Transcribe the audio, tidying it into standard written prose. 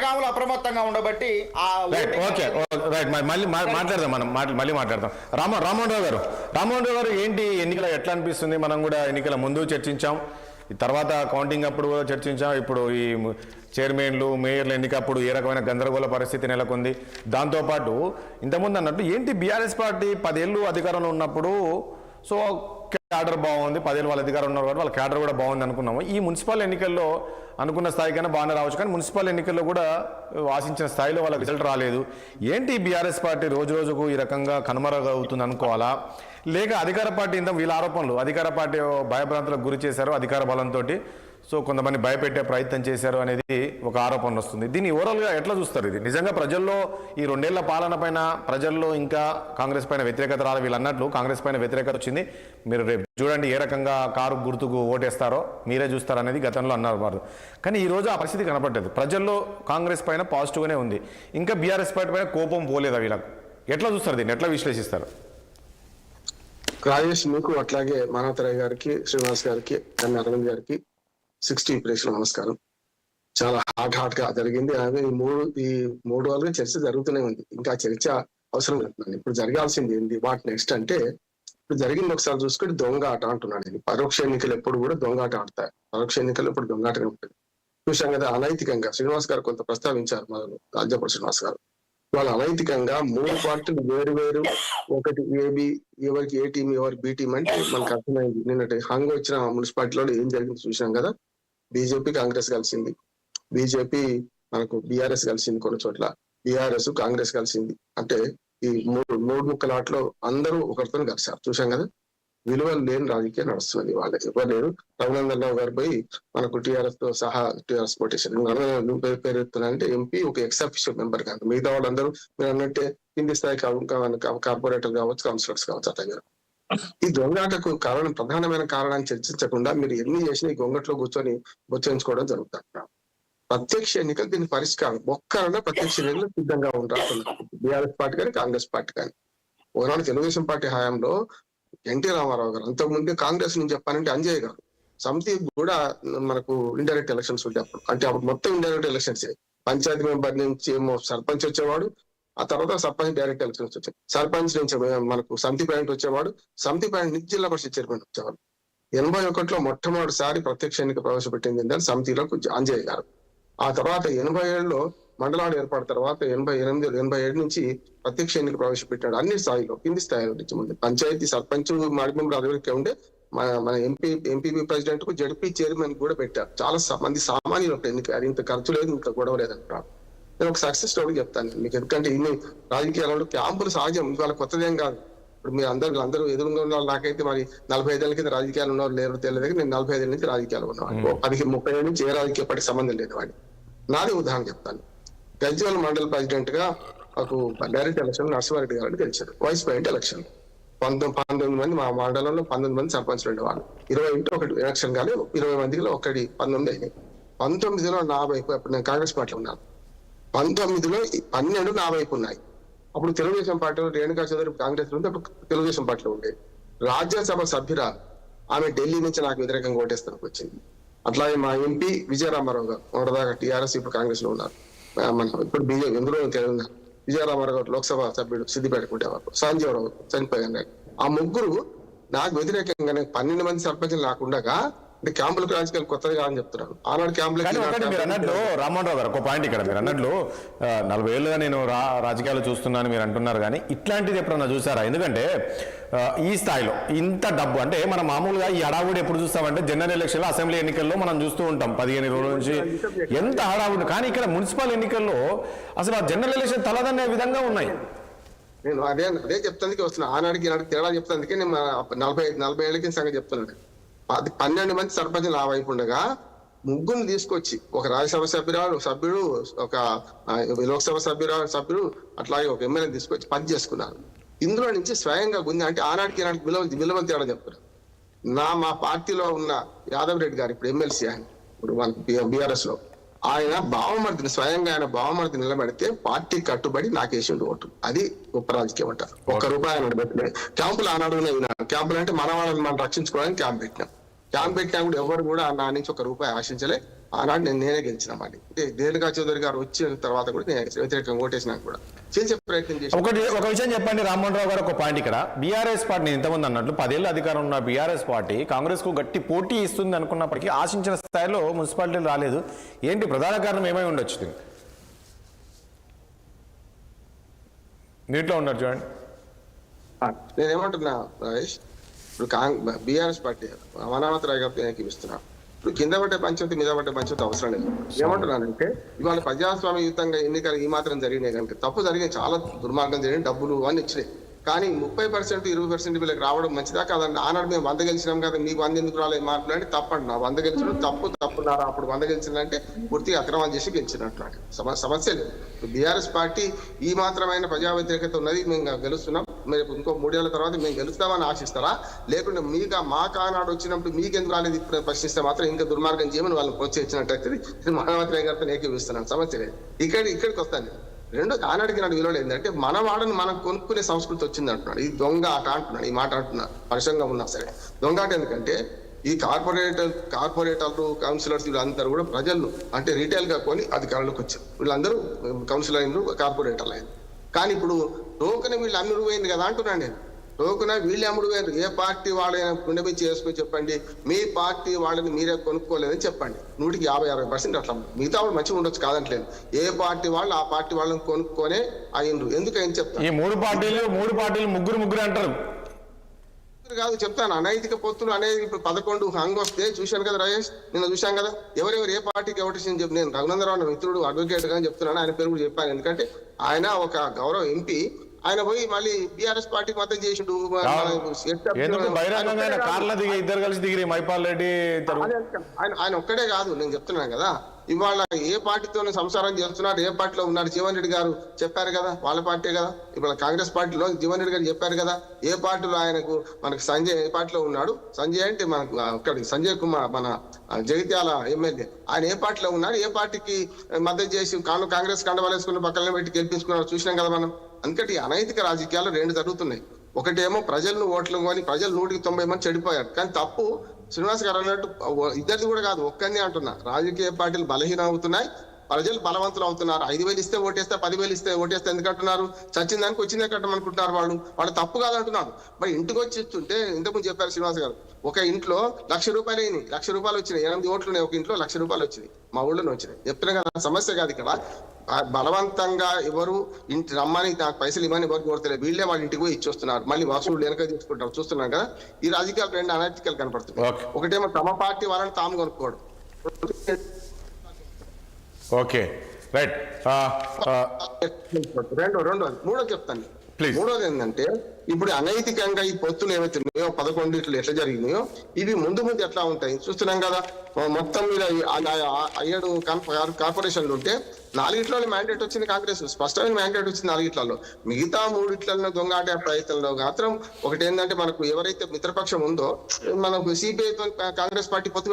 జనగాములు అప్రమత్తంగా ఉండబట్టి okay right మళ్ళీ మాట్లాడదాం మనం మళ్ళీ మాట్లాడదాం. రామ్మోహన్ రావు గారు ఏంటి ఎన్నికల ఎట్లా అనిపిస్తుంది? మనం కూడా ఎన్నికల ముందు చర్చించాం, తర్వాత కౌంటింగ్ అప్పుడు కూడా చర్చించాం, ఇప్పుడు ఈ చైర్మన్లు మేయర్ల ఎన్నికప్పుడు ఏ రకమైన గందరగోళ పరిస్థితి నెలకొంది. దాంతోపాటు ఇంతకుముందు అన్నట్టు ఏంటి బీఆర్ఎస్ పార్టీ 10 ఏళ్ళు అధికారంలో ఉన్నప్పుడు సో క్యాడర్ బాగుంది, 10 ఏళ్ళు వాళ్ళ అధికారం ఉన్నారు కాబట్టి వాళ్ళ క్యాడర్ కూడా బాగుంది అనుకున్నాము. ఈ మున్సిపల్ ఎన్నికల్లో అనుకున్న స్థాయికైనా బాగానే రావచ్చు, కానీ మున్సిపల్ ఎన్నికల్లో కూడా ఆశించిన స్థాయిలో వాళ్ళ రిజల్ట్ రాలేదు. ఏంటి బీఆర్ఎస్ పార్టీ రోజు రోజుకు ఈ రకంగా కనుమరుగవుతుంది అనుకోవాలా, లేక అధికార పార్టీ ఇంత వీళ్ళ ఆరోపణలు అధికార పార్టీ భయభ్రాంతులకు గురి చేశారు అధికార బలంతో, సో కొంతమంది భయపెట్టే ప్రయత్నం చేశారు అనేది ఒక ఆరోపణ వస్తుంది. దీన్ని ఓవరాల్గా ఎట్లా చూస్తారు? ఇది నిజంగా ప్రజల్లో ఈ 2 ఏళ్ల పాలన పైన ప్రజల్లో ఇంకా కాంగ్రెస్ పైన వ్యతిరేకత రాదు, వీళ్ళు అన్నట్లు కాంగ్రెస్ పైన వ్యతిరేకత వచ్చింది, మీరు రేపు చూడండి ఏ రకంగా కారు గుర్తుకు ఓటేస్తారో మీరే చూస్తారు అనేది గతంలో అన్నారు వారు. కానీ ఈరోజు ఆ పరిస్థితి కనపడలేదు, ప్రజల్లో కాంగ్రెస్ పైన పాజిటివ్గానే ఉంది, ఇంకా బీఆర్ఎస్ పార్టీ పైన కోపం పోలేదా వీళ్ళకు? ఎట్లా చూస్తారు దీన్ని, ఎట్లా విశ్లేషిస్తారు? రాజేష్, మీకు అట్లాగే మానవతరాయ్ గారికి, శ్రీనివాస్ గారికి, అరవింద్ గారికి 60 ప్లేస్లో నమస్కారం. చాలా హాట్ గా జరిగింది. అలాగే ఈ మూడు రోజులుగా చర్చ జరుగుతూనే ఉంది, ఇంకా చర్చ అవసరం లేదు. ఇప్పుడు జరగాల్సింది ఏంటి, వాట్ నెక్స్ట్ అంటే ఇప్పుడు జరిగింది ఒకసారి చూసుకుంటే దొంగ ఆట అంటున్నాను నేను. పరోక్ష ఎన్నికలు ఎప్పుడు కూడా దొంగ ఆట ఆడతాయి, పరోక్ష ఎన్నికలు ఇప్పుడు దొంగ ఆటగా ఉంటుంది. చూసాం కదా అనైతికంగా శ్రీనివాస్ గారు కొంత ప్రస్తావించారు, మొదలు రాజ్యపూడి శ్రీనివాస్ గారు. వాళ్ళు అనైతికంగా 3 పార్టీలు వేరు ఒకటి ఏబి, ఎవరికి ఏ టీం ఎవరికి బి టీం అంటే మనకు అర్థమైంది. నిన్నటి హంగ్ వచ్చిన మున్సిపాలిటీలో ఏం జరిగింది చూసాం కదా. బీజేపీ కాంగ్రెస్ కలిసింది, బీజేపీ మనకు బీఆర్ఎస్ కలిసింది, కొన్ని చోట్ల బీఆర్ఎస్ కాంగ్రెస్ కలిసింది. అంటే ఈ మూడు ముక్కలాట్లో అందరూ ఒకరితో కలిసారు. చూసాం కదా, విలువలు లేని రాజకీయం నడుస్తున్నది. వాళ్ళకి ఎవరు లేరు. రఘునందన్ రావు గారు పోయి మనకు టీఆర్ఎస్ తో సహా టీఆర్ఎస్ కొటేషన్ పేరు ఎత్తున్నారంటే ఎంపీ ఒక ఎక్స్ అఫీషియల్ మెంబర్ కాదు. మిగతా వాళ్ళందరూ మీరు అన్నట్టే కింది స్థాయి కార్పొరేటర్ కావచ్చు, కౌన్సిలర్స్ కావచ్చు. అట్లా ఈ దొంగాటకు కారణం, ప్రధానమైన కారణాన్ని చర్చించకుండా మీరు ఎన్ని చేసినా ఈ గొంగట్లో కూర్చొని బొచ్చరించుకోవడం జరుగుతుంది. ప్రత్యక్ష ఎన్నికలు దీని పరిష్కారం. ఒక్కరైనా ప్రత్యక్ష ఎన్నికలు సిద్ధంగా ఉంటారు, బీఆర్ఎస్ పార్టీ కానీ కాంగ్రెస్ పార్టీ కానీ. ఒకనాడు తెలుగుదేశం పార్టీ హయాంలో ఎన్టీ రామారావు గారు, అంతకుముందే కాంగ్రెస్ నుంచి చెప్పానంటే అంజయ్ గారు, సమితి కూడా మనకు ఇండైరెక్ట్ ఎలక్షన్స్ ఉంటాయి అప్పుడు. అంటే అప్పుడు మొత్తం ఇండైరెక్ట్ ఎలక్షన్స్, పంచాయతీ మెంబర్ నుంచి ఏమో సర్పంచ్ వచ్చేవాడు, ఆ తర్వాత సర్పంచ్ డైరెక్ట్ ఎలక్షన్స్ వచ్చాయి. సర్పంచ్ నుంచి మనకు సమితి ప్యారెంట్ వచ్చేవాడు, సమితి ప్యారెంట్ నుంచి జిల్లా పరిషత్ చైర్మన్ వచ్చేవాడు. 81లో మొట్టమొదటిసారి ప్రత్యక్ష ఎన్నిక ప్రవేశపెట్టింది ఏంటంటే సమితిలోకి అంజయ్ గారు. ఆ తర్వాత 87లో మండలాలు ఏర్పడిన తర్వాత 87 నుంచి ప్రత్యక్ష ఎన్నిక ప్రవేశపెట్టాడు. అన్ని స్థాయిలో, కింది స్థాయిలో నుంచి ముందు పంచాయతీ సర్పంచ్ మాజీ మెంబర్ అధికారికే ఉండే, మన ఎంపీపీ ప్రెసిడెంట్ కు జడ్పీ చైర్మన్ కూడా పెట్టారు. చాలా మంది సామాన్యులు ఎన్నిక, అది ఇంత ఖర్చు లేదు, ఇంత గొడవ లేదంటారు. నేను ఒక సక్సెస్ స్టోరీ చెప్తాను మీకు. ఎందుకంటే ఇన్ని రాజకీయాలలో క్యాంపులు సహజం, ఇవాళ కొత్తదేం కాదు. ఇప్పుడు మీరు అందరూ ఎదురుగా ఉన్న వాళ్ళు, నాకైతే మరి 45 ఏళ్ళ కింద రాజకీయాలు ఉన్నారు లేరు తెలియదు. నేను 45 ఏళ్ళ నుంచి రాజకీయాలు ఉన్నాను, 30 ఏళ్ళ నుంచి ఏ రాజకీయ పార్టీ సంబంధం లేదు వాడి. నాది ఉదాహరణ చెప్తాను. గజ్వేల్ మండల్ ప్రెసిడెంట్ గా నాకు డైరెక్ట్ ఎలక్షన్ నరసింహారెడ్డి గారు గెలిచారు. వైస్ ప్రెసిడెంట్ ఎలక్షన్ 19 మంది, మా మండలంలో 19 మంది సర్పంచ్లు ఉండేవాళ్ళు. 20 ఒకటి ఎలక్షన్ కాలేదు, 20 మందిలో 19 అయినాయి. 19లో నా వైపు, అప్పుడు నేను కాంగ్రెస్ పార్టీలో ఉన్నాను. 19లో 12 నా వైపు ఉన్నాయి. అప్పుడు తెలుగుదేశం పార్టీలో రేణుకా చౌదరి కాంగ్రెస్ లో ఉంది, అప్పుడు తెలుగుదేశం పార్టీలో ఉండేది. రాజ్యసభ సభ్యురాలు ఆమె ఢిల్లీ నుంచి నాకు వ్యతిరేకంగా ఓటేస్తానికి వచ్చింది. అట్లాగే మా ఎంపీ విజయరామారావు గారు, మొదటిదాకా టీఆర్ఎస్, ఇప్పుడు కాంగ్రెస్ లో ఉన్నారు. మన ఇప్పుడు బీజేపీ ఎందులో తెలియదు. విజయరామారావు గారు లోక్సభ సభ్యుడు, సిద్దిపేట ఉండేవారు. సంజీవరావు చనిపోయారు. ఆ ముగ్గురు నాకు వ్యతిరేకంగానే 12 మంది సర్పంచులు నాకుండగా అంటే క్యాంపులకు రాజకీయాలు కొత్తగా అని చెప్తున్నారు. ఆనాడు క్యాంపులకి మీరు అన్నట్లు రామ్మోహన్ రావు గారు ఒక పాయింట్ ఇక్కడ, మీరు అన్నట్లు 40 ఏళ్ళుగా నేను రాజకీయాలు చూస్తున్నాను మీరు అంటున్నారు, కానీ ఇట్లాంటిది ఎప్పుడన్నా చూసారా? ఎందుకంటే ఈ స్థాయిలో ఇంత డబ్బు, అంటే మనం మామూలుగా ఈ హడావుడి ఎప్పుడు చూస్తామంటే జనరల్ ఎలక్షన్లో, అసెంబ్లీ ఎన్నికల్లో మనం చూస్తూ ఉంటాం 15 రోజుల నుంచి ఎంత హడావుడి. కానీ ఇక్కడ మున్సిపల్ ఎన్నికల్లో అసలు ఆ జనరల్ ఎలక్షన్ తలదన్నే విధంగా ఉన్నాయి. నేను అదే చెప్తానికి వస్తున్నా. ఆనాడికి తేడా చెప్తానికి నేను 40 ఏళ్ళ కింద సంగతి చెప్తున్నాను. 12 మంది సర్పంచులు ఆ వైపు ఉండగా ముగ్గురిని తీసుకొచ్చి, ఒక రాజ్యసభ సభ్యుడు, ఒక లోక్సభ సభ్యుడు, అట్లాగే ఒక ఎమ్మెల్యే తీసుకొచ్చి పని చేసుకున్నారు. ఇందులో నుంచి స్వయంగా గుంజ, అంటే ఆనాటికి విలువ తేడా చెప్తారు. మా పార్టీలో ఉన్న యాదవ్ రెడ్డి గారు ఇప్పుడు ఎమ్మెల్సీ, ఆయన ఇప్పుడు మన బీఆర్ఎస్ లో, ఆయన బావమర్దిని, స్వయంగా ఆయన బావమర్ది నిలబెడితే పార్టీ కట్టుబడి నాకేసిండు ఓటు. అది గొప్ప రాజకీయం అంటారు. ₹1 ఆయన పెట్టలే. క్యాంపులు ఆనాడు క్యాంపులు అంటే మన వాళ్ళని మనం రక్షించుకోవడానికి క్యాంప్ పెట్టినాం. క్యాంప్ పెట్టినా కూడా ఎవరు కూడా నా నుంచి ₹1 ఆశించలే. ఆనాడు నేనే గెలిచిన మాట. అంటే రేణుకా చౌదరి గారు వచ్చిన తర్వాత కూడా నేను వ్యతిరేకంగా ఓటేసినాక కూడా చేసే ప్రయత్నం చేసి ఒక విషయం చెప్పండి రామ్మోహన్ రావు గారు, ఒక పాయింట్ ఇక్కడ. బీఆర్ఎస్ పార్టీ ఇంతమంది అన్నట్లు 10 ఏళ్ళు అధికారం ఉన్న బీఆర్ఎస్ పార్టీ కాంగ్రెస్ కు గట్టి పోటీ ఇస్తుంది అనుకున్నప్పటికీ ఆశించిన స్థాయిలో మున్సిపాలిటీలు రాలేదు. ఏంటి ప్రధాన కారణం ఏమై ఉండొచ్చు? నీటిలో ఉన్నారు చూడండి. నేనేమంటున్నా రాజేష్, ఇప్పుడు బీఆర్ఎస్ పార్టీ అమర్నాథరావు గారితో ఏకీపిస్తున్నా. ఇప్పుడు కింద పడ్డే పంచాయతీ మీద పడ్డే పంచాయతీ అవసరం లేదు. ఏమంటున్నానంటే ఇవాళ ప్రజాస్వామ్యయుతంగా ఎన్నికలు ఈ మాత్రం జరిగినాయి కనుక తప్పు జరిగినాయి, చాలా దుర్మార్గం జరిగినాయి, డబ్బులు అన్ని ఇచ్చినాయి. కానీ 30% 20% వీళ్ళకి రావడం మంచిదా కాదండి? ఆనాడు మేము 100 గెలిచినాం కదా, మీకు 100 ఎందుకు రాలేదు మాట్లాడి తప్పండి. నా 100 గెలిచడం తప్పున్నారా? అప్పుడు 100 గెలిచిందంటే పూర్తిగా అక్రమాలు చేసి గెలిచినట్టు సమస్య లేదు. బీఆర్ఎస్ పార్టీ ఈ మాత్రమైన ప్రజా వ్యతిరేకత ఉన్నది, మేము గెలుస్తున్నాం, మీరు ఇంకో 3 ఏళ్ల తర్వాత మేము గెలుస్తామని ఆశిస్తారా? లేకుంటే మీకు మాకు ఆనాడు వచ్చినప్పుడు మీకు ఎందుకు రాలేదు ఇప్పుడు ప్రశ్నిస్తే మాత్రం ఇంకా దుర్మార్గం చేయమని వాళ్ళని ప్రోత్సహించినట్టయితే మానవత్రయ్య గారితో ఏకీపిస్తున్నాను. సమస్య లేదు. ఇక్కడికి వస్తాను. రెండో ఆనాడికి నాడు విలువలు ఏంటంటే మన వాడని మనం కొనుక్కునే సంస్కృతి వచ్చింది అంటున్నాడు. ఈ దొంగ ఆట అంటున్నాడు. ఈ మాట అంటున్నా పరుషంగా ఉన్నా సరే దొంగ ఆట. ఎందుకంటే ఈ కార్పొరేటర్లు కౌన్సిలర్స్ వీళ్ళందరూ కూడా ప్రజలు అంటే రీటైల్ గా కొని అధికారంలోకి వచ్చారు. వీళ్ళందరూ కౌన్సిలర్లు కార్పొరేటర్లు అయింది. కానీ ఇప్పుడు టోకెన్ వీళ్ళు అమ్ముడు పోయింది కదా అంటున్నాను నేను. టోకెన్ వీళ్ళు అమ్ముడు పోయారు. ఏ పార్టీ వాళ్ళైనా గుండె చేసుకొని చెప్పండి, మీ పార్టీ వాళ్ళని మీరే కొనుక్కోలేదని చెప్పండి. 100-50% అట్లా. మిగతా వాళ్ళు మంచిగా ఉండొచ్చు కాదంటలేదు. ఏ పార్టీ వాళ్ళు ఆ పార్టీ వాళ్ళని కొనుక్కొనే అయ్యిండ్రు. ఎందుకని చెప్తాను. ఈ మూడు పార్టీలు ముగ్గురు అంటారు కాదు, చెప్తాను. అనైతిక పొత్తులు అనేది ఇప్పుడు 11 హంగ్ వస్తే చూశాను కదా రాజేష్, నిన్న చూశాను కదా. ఎవరెవరు ఏ పార్టీకి ఎవరిసింది చెప్పి నేను రఘునందరావు మిత్రుడు అడ్వకేట్ గా చెప్తున్నాను. ఆయన పేరు కూడా చెప్పాను. ఎందుకంటే ఆయన ఒక గౌరవ ఎంపీ. ఆయన పోయి మళ్ళీ బీఆర్ఎస్ పార్టీకి మద్దతు చేసిండు. ఇద్దరు కలిసి దిగిరి మైపాల్ రెడ్డి. ఆయన ఒక్కడే కాదు, నేను చెప్తున్నాను కదా. ఇవాళ ఏ పార్టీతో సంసారం చేస్తున్నారు, ఏ పార్టీలో ఉన్నారు? జీవన్ రెడ్డి గారు చెప్పారు కదా, వాళ్ళ పార్టీ కదా. ఇవాళ కాంగ్రెస్ పార్టీలో జీవన్ రెడ్డి గారు చెప్పారు కదా. ఏ పార్టీలో ఆయనకు మనకు సంజయ్ ఏ పార్టీలో ఉన్నాడు? సంజయ్ అంటే మనకు అక్కడ సంజయ్ కుమార్ మన జగిత్యాల ఎమ్మెల్యే. ఆయన ఏ పార్టీలో ఉన్నారు? ఏ పార్టీకి మద్దతు చేసి కాంగ్రెస్ కండవాలేసుకుని పక్కన పెట్టి గెలిపించుకున్నారు చూసినాం కదా మనం. అందుకని అనైతిక రాజకీయాలు 2 జరుగుతున్నాయి. ఒకటేమో ప్రజలను ఓట్లు కొని ప్రజలు 190 మంది చెడిపోయారు. కానీ తప్పు శ్రీనివాస్ గారు అన్నట్టు ఇద్దరిది కూడా కాదు, ఒక్కరిని అంటున్నా. రాజకీయ పార్టీలు బలహీనం అవుతున్నాయి, ప్రజలు బలవంతులు అవుతున్నారు. 5,000 ఇస్తే ఓటేస్తే, 10,000 ఇస్తే ఓటేస్తే ఎందుకు అంటున్నారు? చచ్చిన దానికి వచ్చిందే కట్టమనుకుంటున్నారు వాళ్ళు తప్పు కాదంటున్నారు. మరి ఇంటికి వచ్చి ఇస్తుంటే ఇంతకుముందు చెప్పారు శ్రీనివాస్ గారు, ఒక ఇంట్లో ₹1,00,000 అయినాయి, ₹1,00,000 వచ్చినాయి. 8 ఓట్లు ఉన్నాయి, ఒక ఇంట్లో ₹1,00,000 వచ్చినాయి. మా ఊళ్ళోనే వచ్చినాయి. చెప్తున్నా కదా, సమస్య కాదు ఇక్కడ. బలవంతంగా ఎవరు ఇంటి రమ్మని నాకు పైసలు ఇవ్వని ఎవరు కోరతలేదు. వీళ్ళే వాళ్ళ ఇంటికి పోయి ఇచ్చొస్తున్నారు. మళ్ళీ వసూలు వెనక తీసుకుంటారు. చూస్తున్నాం కదా. ఈ రాజకీయాలు 2 అనైతికాలు కనపడుతున్నాయి. ఒకటేమో తమ పార్టీ వాళ్ళని తాము కొనుక్కోవడం. Okay right. మూడో చెప్తాను. మూడోది ఏంటంటే ఇప్పుడు అనైతికంగా ఈ పొత్తులు ఏవైతే ఉన్నాయో 11 ఎట్లా జరిగినాయో ఇవి ముందు ఎట్లా ఉంటాయి చూస్తున్నాం కదా. మొత్తం మీద 7 కార్పొరేషన్లు ఉంటే 4 మ్యాండేట్ వచ్చింది కాంగ్రెస్, స్పష్టమైన మ్యాండేట్ వచ్చింది 4. మిగతా 3 దొంగాటే ప్రయత్నంలో మాత్రం ఒకటి ఏంటంటే మనకు ఎవరైతే మిత్రపక్షం ఉందో మనకు సిపిఐ కాంగ్రెస్ పార్టీ పొత్తు